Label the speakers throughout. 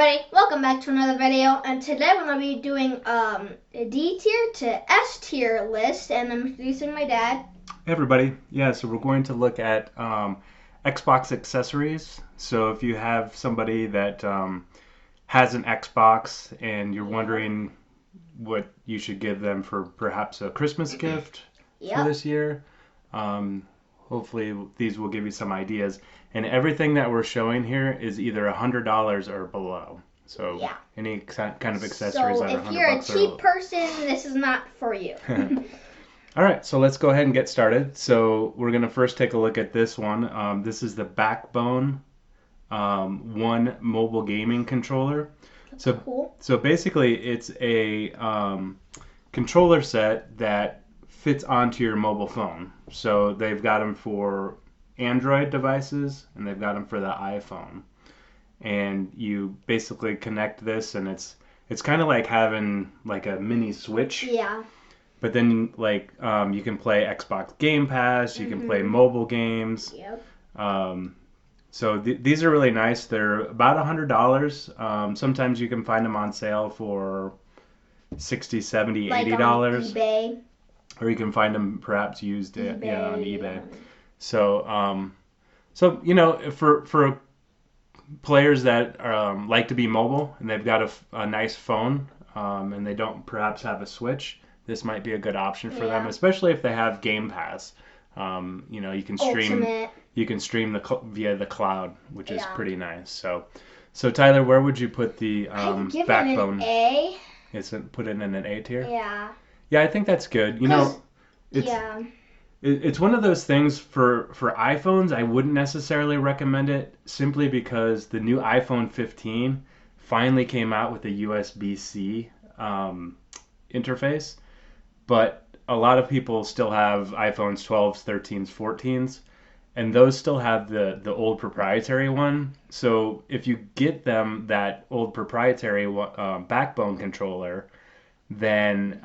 Speaker 1: everybody, welcome back to another video, and today we're going to be doing a D tier to S tier list, and I'm introducing my dad.
Speaker 2: Hey everybody, so we're going to look at Xbox accessories. So if you have somebody that has an Xbox and you're wondering what you should give them for perhaps a Christmas gift for this year, hopefully these will give you some ideas. And everything that we're showing here is either $100 or below. So any kind of accessories
Speaker 1: so
Speaker 2: that are $100
Speaker 1: if you're a cheap person, this is not for you.
Speaker 2: All right, so let's go ahead and get started. So we're going to first take a look at this one. This is the Backbone One mobile gaming controller.
Speaker 1: That's cool.
Speaker 2: So basically it's a controller set that fits onto your mobile phone. So they've got them for Android devices and they've got them for the iPhone. And you basically connect this, and it's kind of like having like a mini Switch.
Speaker 1: Yeah.
Speaker 2: But then you can play Xbox Game Pass, you can play mobile games.
Speaker 1: Yep.
Speaker 2: So these are really nice. They're about $100. Sometimes you can find them on sale for $60, $70, $80.
Speaker 1: On eBay.
Speaker 2: Or you can find them perhaps used on eBay.
Speaker 1: Yeah.
Speaker 2: So for players that like to be mobile and they've got a nice phone and they don't perhaps have a Switch, this might be a good option for them, especially if they have Game Pass. You can stream
Speaker 1: Ultimate.
Speaker 2: You can stream via the cloud, which is pretty nice. So Tyler, where would you put the Backbone?
Speaker 1: An A.
Speaker 2: Put it in an A tier?
Speaker 1: Yeah.
Speaker 2: Yeah, I think that's good. It's one of those things for iPhones. I wouldn't necessarily recommend it simply because the new iPhone 15 finally came out with a USB-C interface, but a lot of people still have iPhones 12s, 13s, 14s, and those still have the old proprietary one. So if you get them that old proprietary Backbone controller, then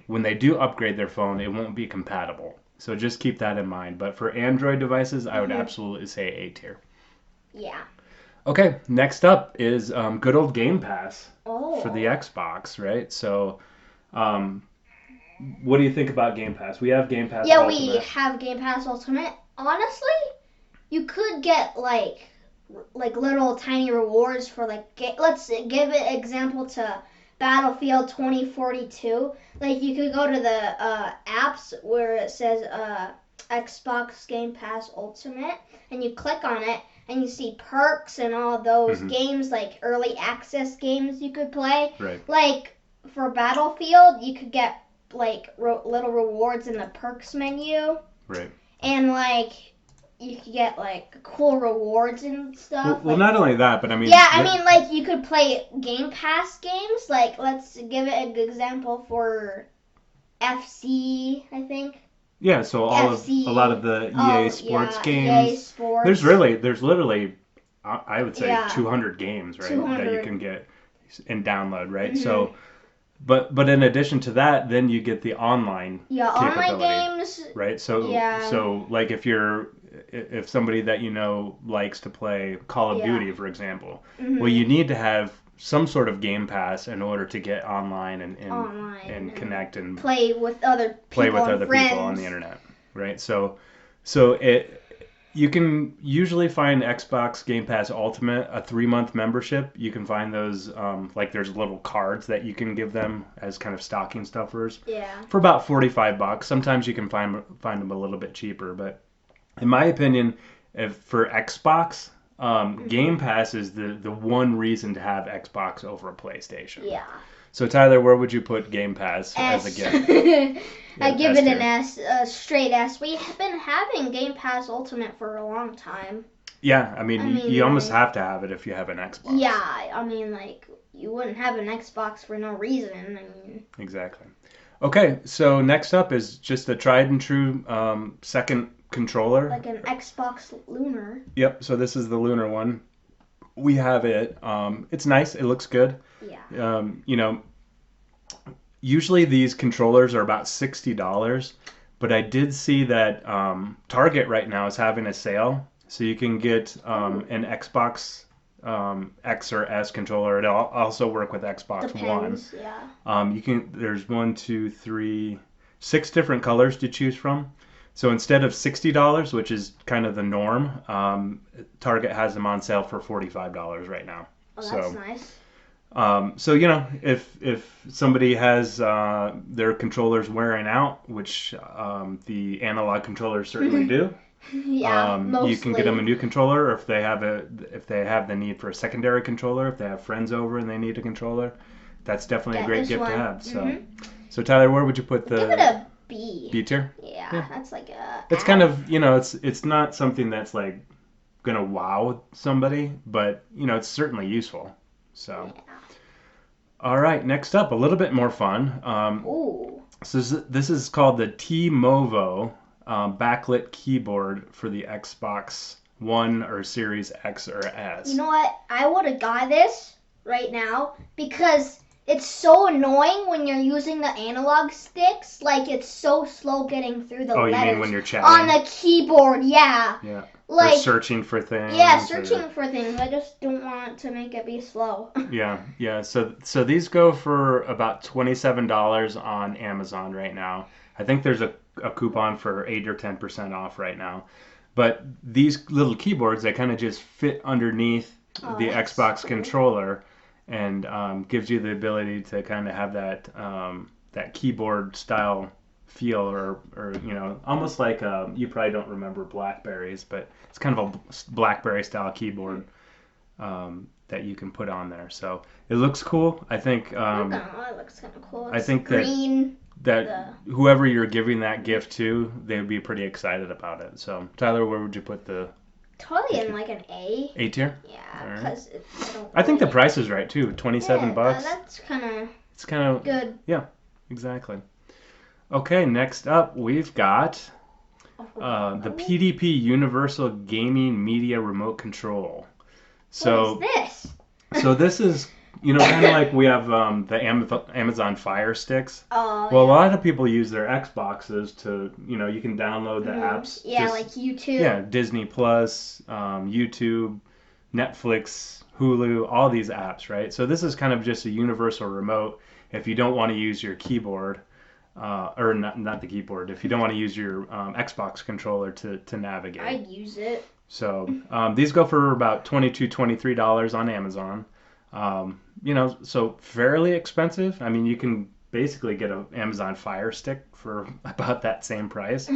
Speaker 2: when they do upgrade their phone, it won't be compatible. So just keep that in mind. But for Android devices, I would absolutely say A tier.
Speaker 1: Yeah.
Speaker 2: Okay, next up is good old Game Pass for the
Speaker 1: Oh.
Speaker 2: Xbox, right? So what do you think about Game Pass? We have Game Pass
Speaker 1: Yeah,
Speaker 2: Ultimate.
Speaker 1: we have Game Pass Ultimate. Honestly, you could get like little tiny rewards for let's give it example to Battlefield 2042. Like you could go to the apps where it says Xbox Game Pass Ultimate, and you click on it, and you see perks and all those games, like early access games you could play.
Speaker 2: Right.
Speaker 1: Like for Battlefield, you could get little rewards in the perks menu.
Speaker 2: Right.
Speaker 1: And you could get cool rewards and stuff.
Speaker 2: Well, not only that, but I mean.
Speaker 1: Yeah, I mean you could play Game Pass games. Like let's give it an example for FC, I think.
Speaker 2: Yeah, so
Speaker 1: FC,
Speaker 2: a lot of the EA Sports games. EA
Speaker 1: Sports.
Speaker 2: There's literally, I would say 200 games, right, 200. That you can get and download, right? So, but in addition to that, then you get the online
Speaker 1: online games,
Speaker 2: right? So like if somebody that likes to play Call of Duty, for example, well, you need to have some sort of Game Pass in order to get online and connect and
Speaker 1: play with other people
Speaker 2: on the internet, right? So you can usually find Xbox Game Pass Ultimate a 3-month membership. You can find those there's little cards that you can give them as kind of stocking stuffers.
Speaker 1: Yeah. For
Speaker 2: about $45. Sometimes you can find them a little bit cheaper, but in my opinion, for Xbox, Game Pass is the one reason to have Xbox over a PlayStation.
Speaker 1: Yeah.
Speaker 2: So Tyler, where would you put Game Pass as a gift?
Speaker 1: I give it an S, straight S. We've been having Game Pass Ultimate for a long time.
Speaker 2: Yeah, I mean you almost have to have it if you have an Xbox.
Speaker 1: Yeah, I mean you wouldn't have an Xbox for no reason.
Speaker 2: Exactly. Okay, so next up is just a tried and true second controller.
Speaker 1: Like an Xbox Lunar.
Speaker 2: Yep, so this is the Lunar one. We have it. It's nice. It looks good.
Speaker 1: Yeah.
Speaker 2: Usually these controllers are about $60, but I did see that Target right now is having a sale. So you can get an Xbox X or S controller. It'll also work with Xbox One.
Speaker 1: Depends. Yeah.
Speaker 2: There's one, two, three, six different colors to choose from. So instead of $60, which is kind of the norm, Target has them on sale for $45 right now.
Speaker 1: Oh, that's nice.
Speaker 2: So if somebody has their controllers wearing out, which the analog controllers certainly do,
Speaker 1: Yeah,
Speaker 2: you can get them a new controller, or if they have the need for a secondary controller, if they have friends over and they need a controller, that's definitely a great gift to have. So Tyler, where would you put the?
Speaker 1: Give it a B.
Speaker 2: B tier?
Speaker 1: Yeah, that's like a.
Speaker 2: It's kind of it's not something that's like gonna wow somebody, but it's certainly useful. So.
Speaker 1: Yeah.
Speaker 2: All right, next up, a little bit more fun.
Speaker 1: Ooh.
Speaker 2: So this is called the T-Movo backlit keyboard for the Xbox One or Series X or S.
Speaker 1: You know what? I would have got this right now because it's so annoying when you're using the analog sticks. Like, it's so slow getting through the letters.
Speaker 2: Oh, you mean when you're chatting?
Speaker 1: On the keyboard, yeah.
Speaker 2: Yeah.
Speaker 1: Like,
Speaker 2: or searching for things.
Speaker 1: Yeah, searching for things. I just don't want to make it be slow.
Speaker 2: Yeah. So these go for about $27 on Amazon right now. I think there's a coupon for 8 or 10% off right now. But these little keyboards, they kind of just fit underneath the Xbox controller, and gives you the ability to kind of have that keyboard style feel, or almost like you probably don't remember Blackberries, but it's kind of a Blackberry style keyboard that you can put on there. So it looks cool. I think
Speaker 1: it looks kind of cool.
Speaker 2: I think green, that whoever you're giving that gift to, they would be pretty excited about it. So Tyler, where would you put the?
Speaker 1: Totally in like an A.
Speaker 2: A tier?
Speaker 1: Yeah, because
Speaker 2: I think the price is right too. $27.
Speaker 1: That's kind of.
Speaker 2: It's kind of
Speaker 1: good.
Speaker 2: Yeah, exactly. Okay, next up we've got the PDP Universal Gaming Media Remote Control. So
Speaker 1: what is this?
Speaker 2: So this is kind of like we have the Amazon Fire Sticks.
Speaker 1: Oh.
Speaker 2: Well, a lot of people use their Xboxes to you can download the apps.
Speaker 1: Yeah, like YouTube.
Speaker 2: Yeah, Disney Plus, YouTube, Netflix, Hulu, all these apps, right? So this is kind of just a universal remote if you don't want to use your keyboard. Or not the keyboard. If you don't want to use your Xbox controller to navigate,
Speaker 1: I'd use it.
Speaker 2: So these go for about $22, $23 on Amazon. So fairly expensive. I mean, you can basically get an Amazon Fire Stick for about that same price.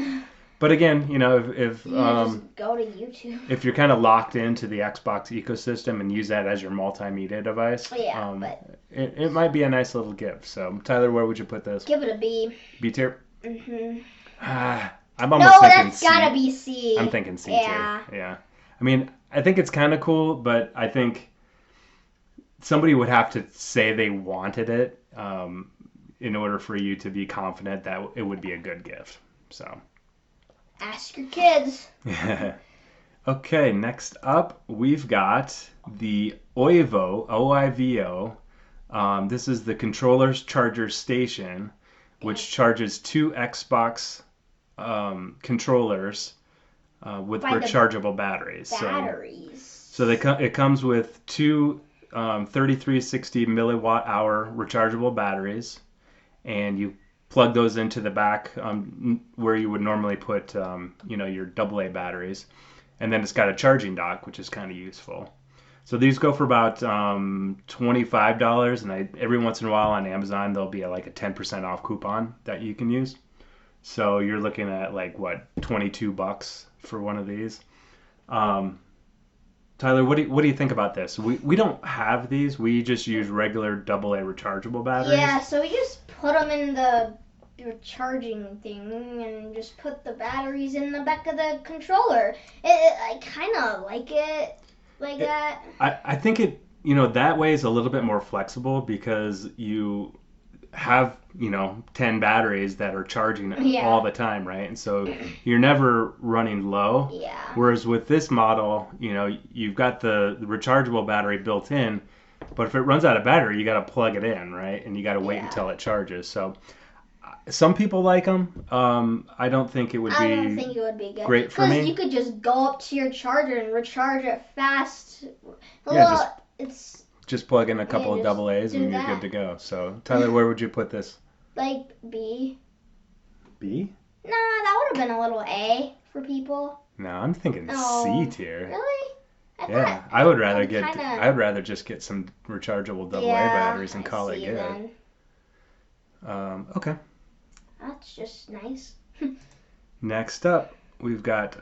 Speaker 2: But again, if
Speaker 1: you just go to YouTube.
Speaker 2: If you're kind of locked into the Xbox ecosystem and use that as your multimedia device,
Speaker 1: but
Speaker 2: it might be a nice little gift. So Tyler, where would you put this?
Speaker 1: Give it a B.
Speaker 2: B tier. I'm
Speaker 1: almost thinking C. No, that's gotta be C.
Speaker 2: I'm thinking C tier. Yeah. I mean, I think it's kind of cool, but I think somebody would have to say they wanted it in order for you to be confident that it would be a good gift. So.
Speaker 1: Ask your kids.
Speaker 2: Okay, next up we've got the OIVO, O-I-V-O. This is the controller's charger station, which charges 2 Xbox controllers with rechargeable batteries. So it comes with 2 3360 milliwatt hour rechargeable batteries, and you plug those into the back where you would normally put your AA batteries, and then it's got a charging dock, which is kind of useful. So these go for about $25, and every once in a while on Amazon there'll be like a 10% off coupon that you can use. So you're looking at like what, $22 for one of these. Tyler, what do you think about this? We don't have these. We just use regular AA rechargeable batteries.
Speaker 1: Yeah, so we just put them in the charging thing and just put the batteries in the back of the controller. I kind of like it like that.
Speaker 2: I think it, that way is a little bit more flexible because you have, 10 batteries that are charging all the time, right? And so you're never running low.
Speaker 1: Yeah.
Speaker 2: Whereas with this model, you've got the rechargeable battery built in, but if it runs out of battery, you got to plug it in, right? And you got to wait until it charges. So Some people like them. I don't think it would
Speaker 1: I don't
Speaker 2: be
Speaker 1: think it would be good
Speaker 2: great for
Speaker 1: because you
Speaker 2: me.
Speaker 1: could just go up to your charger and recharge it fast.
Speaker 2: Yeah,
Speaker 1: Well, it's
Speaker 2: just plug in a couple of
Speaker 1: just
Speaker 2: double A's
Speaker 1: do
Speaker 2: and you're good
Speaker 1: that.
Speaker 2: to go. So, Tyler, where would you put this?
Speaker 1: Like B.
Speaker 2: B?
Speaker 1: Nah, that would have been a little A for people.
Speaker 2: No, I'm thinking
Speaker 1: Oh,
Speaker 2: C tier.
Speaker 1: really?
Speaker 2: Yeah,
Speaker 1: Thought
Speaker 2: I would rather
Speaker 1: that'd
Speaker 2: get.
Speaker 1: kinda,
Speaker 2: I'd rather just get some rechargeable AA
Speaker 1: yeah,
Speaker 2: batteries and
Speaker 1: I
Speaker 2: call it
Speaker 1: see
Speaker 2: good.
Speaker 1: then.
Speaker 2: Okay.
Speaker 1: That's just nice.
Speaker 2: Next up, we've got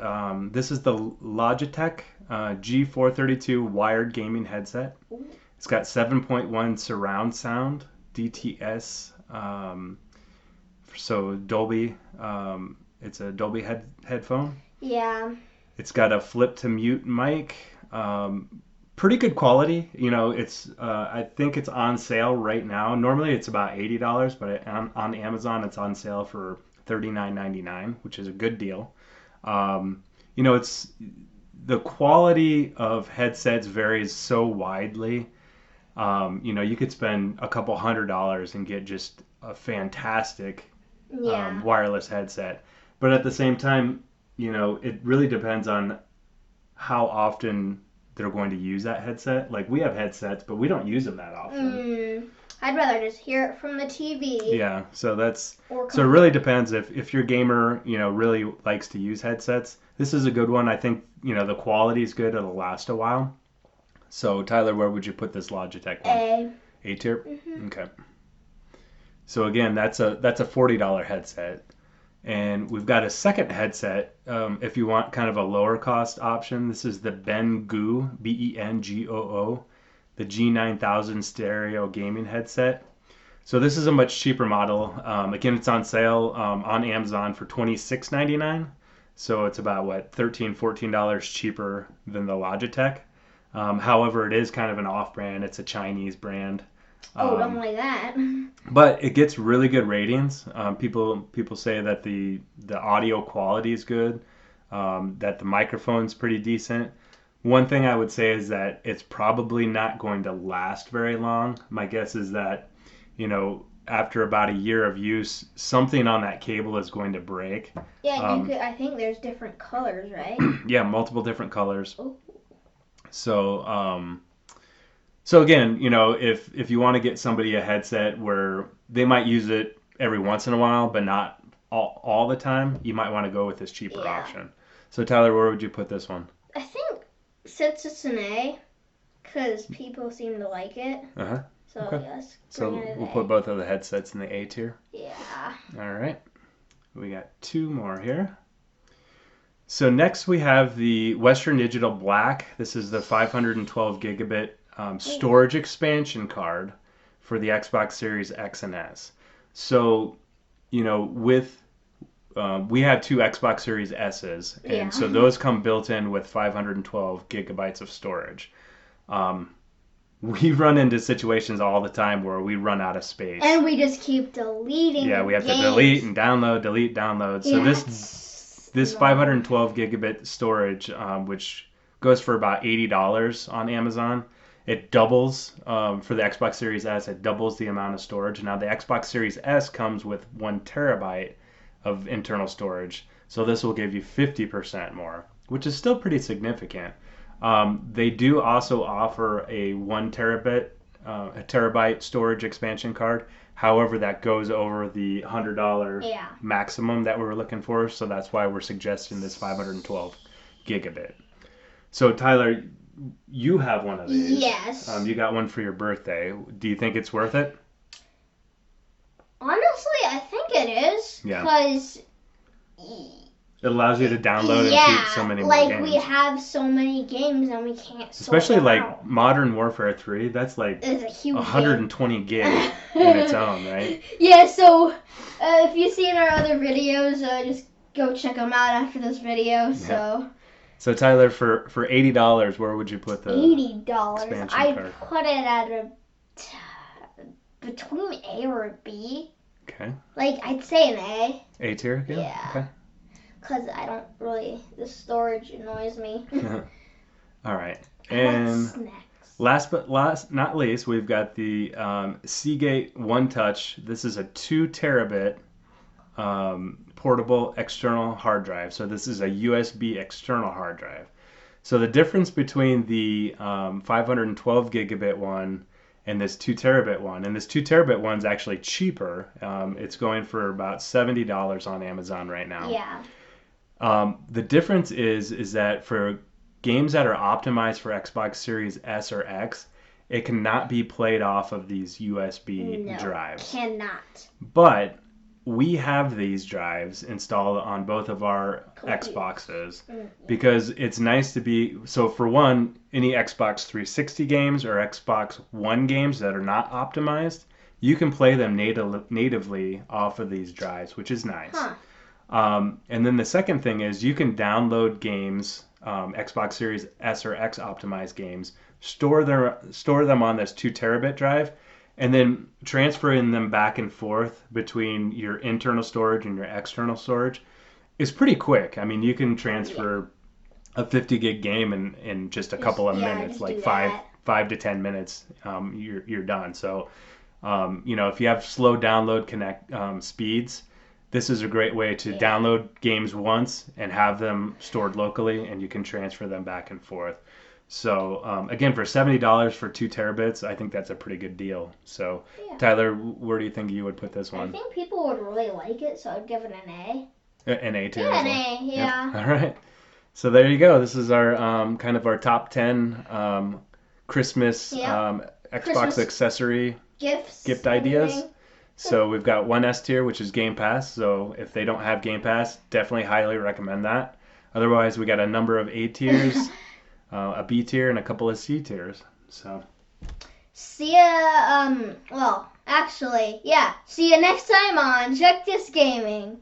Speaker 2: this is the Logitech G432 wired gaming headset.
Speaker 1: Ooh.
Speaker 2: It's got 7.1 surround sound, DTS, so Dolby. It's a Dolby headphone.
Speaker 1: Yeah.
Speaker 2: It's got a flip to mute mic. Pretty good quality. You know, it's I think it's on sale right now. Normally it's about $80, but on Amazon it's on sale for $39.99, which is a good deal. You know, it's the quality of headsets varies so widely. You know, you could spend a couple $100 and get just a fantastic
Speaker 1: Yeah.
Speaker 2: wireless headset. But at the same time, you know, it really depends on how often they're going to use that headset. Like we have headsets, but we don't use them that often.
Speaker 1: I'd rather just hear it from the TV.
Speaker 2: Yeah, so that's
Speaker 1: Or
Speaker 2: so it really depends if your gamer, you know, really likes to use headsets. This is a good one. I think, you know, the quality is good. It'll last a while. So Tyler, where would you put this Logitech one?
Speaker 1: A.
Speaker 2: A tier?
Speaker 1: Mm-hmm.
Speaker 2: Okay. So again, that's a $40 headset. And we've got a second headset if you want kind of a lower cost option. This is the Bengoo, Bengoo, the G9000 stereo gaming headset. So this is a much cheaper model. Again, it's on sale on Amazon for $26.99. So it's about what, $13, $14 cheaper than the Logitech. However, it is kind of an off-brand. It's a Chinese brand.
Speaker 1: Don't like that.
Speaker 2: But it gets really good ratings. People say that the audio quality is good, that the microphone's pretty decent. One thing I would say is that it's probably not going to last very long. My guess is that, you know, after about a year of use, something on that cable is going to break.
Speaker 1: Yeah, you could. I think there's different colors, right?
Speaker 2: Yeah, multiple different colors.
Speaker 1: Oh.
Speaker 2: So, so again, you know, if you want to get somebody a headset where they might use it every once in a while, but not all the time, you might want to go with this cheaper option. So Tyler, where would you put this one?
Speaker 1: I think since it's an A, because people seem to like it.
Speaker 2: Uh-huh.
Speaker 1: So
Speaker 2: Okay.
Speaker 1: yes.
Speaker 2: So we'll put both of the headsets in the A tier.
Speaker 1: Yeah.
Speaker 2: All right. We got two more here. So next we have the Western Digital Black. This is the 512 gigabit storage expansion card for the Xbox Series X and S. So, you know, with we have two Xbox Series S's, and so those come built in with 512 gigabytes of storage. We run into situations all the time where we run out of space.
Speaker 1: And we just keep deleting.
Speaker 2: Yeah, we have
Speaker 1: games.
Speaker 2: to delete and download, delete, download. So this 512 gigabit storage, which goes for about $80 on Amazon, it doubles for the Xbox Series S. It doubles the amount of storage. Now the Xbox Series S comes with 1 terabyte of internal storage, so this will give you 50% more, which is still pretty significant. They do also offer a 1 terabyte storage expansion card. However, that goes over the $100 maximum that we were looking for, so that's why we're suggesting this 512 gigabit. So Tyler, you have one of these.
Speaker 1: Yes.
Speaker 2: You got one for your birthday. Do you think it's worth it?
Speaker 1: Honestly, I think it is.
Speaker 2: Yeah.
Speaker 1: Because
Speaker 2: it allows you to download and keep so many more games.
Speaker 1: Like we have so many games and we can't.
Speaker 2: Especially like
Speaker 1: out.
Speaker 2: Modern Warfare 3. That's like
Speaker 1: it's a huge
Speaker 2: 120 gig in its own, right?
Speaker 1: Yeah. So if you've seen our other videos, just go check them out after this video. So.
Speaker 2: So Tyler, for $80, where would you put the
Speaker 1: $80? I'd
Speaker 2: card?
Speaker 1: put it at between A or a B.
Speaker 2: Okay.
Speaker 1: Like I'd say an A.
Speaker 2: A tier again?
Speaker 1: Yeah.
Speaker 2: Okay.
Speaker 1: Because I don't really, the storage annoys me.
Speaker 2: All right. And
Speaker 1: what's next?
Speaker 2: last but not least, we've got the Seagate One Touch. This is a 2 terabit portable external hard drive. So this is a USB external hard drive. So the difference between the 512 gigabit one and this 2 terabit one, and this 2 terabit one's actually cheaper. It's going for about $70 on Amazon right now.
Speaker 1: Yeah.
Speaker 2: The difference is that for games that are optimized for Xbox Series S or X, it cannot be played off of these USB
Speaker 1: No,
Speaker 2: drives.
Speaker 1: cannot.
Speaker 2: But we have these drives installed on both of our Xboxes because it's nice to be. So for one, any Xbox 360 games or Xbox One games that are not optimized, you can play them natively off of these drives, which is nice.
Speaker 1: Huh.
Speaker 2: And then the second thing is you can download games, Xbox Series S or X optimized games, store them on this 2 terabit drive, and then transferring them back and forth between your internal storage and your external storage is pretty quick. I mean, you can transfer a 50 gig game in just a couple of minutes, like five to 10 minutes. You're done. So, if you have slow download speeds, this is a great way to download games once and have them stored locally, and you can transfer them back and forth. So again, for $70 for 2 terabits, I think that's a pretty good deal. So Tyler, where do you think you would put this one?
Speaker 1: I think people would really like it, so I'd give it an A.
Speaker 2: An A tier.
Speaker 1: Yeah, an A. Yeah.
Speaker 2: Yep. All right. So there you go. This is our kind of our top 10 Christmas Xbox
Speaker 1: Christmas
Speaker 2: accessory gift ideas. So we've got one S tier, which is Game Pass. So if they don't have Game Pass, definitely highly recommend that. Otherwise, we got a number of A tiers, a B tier, and a couple of C tiers. So
Speaker 1: see ya. See you next time on Check This Gaming.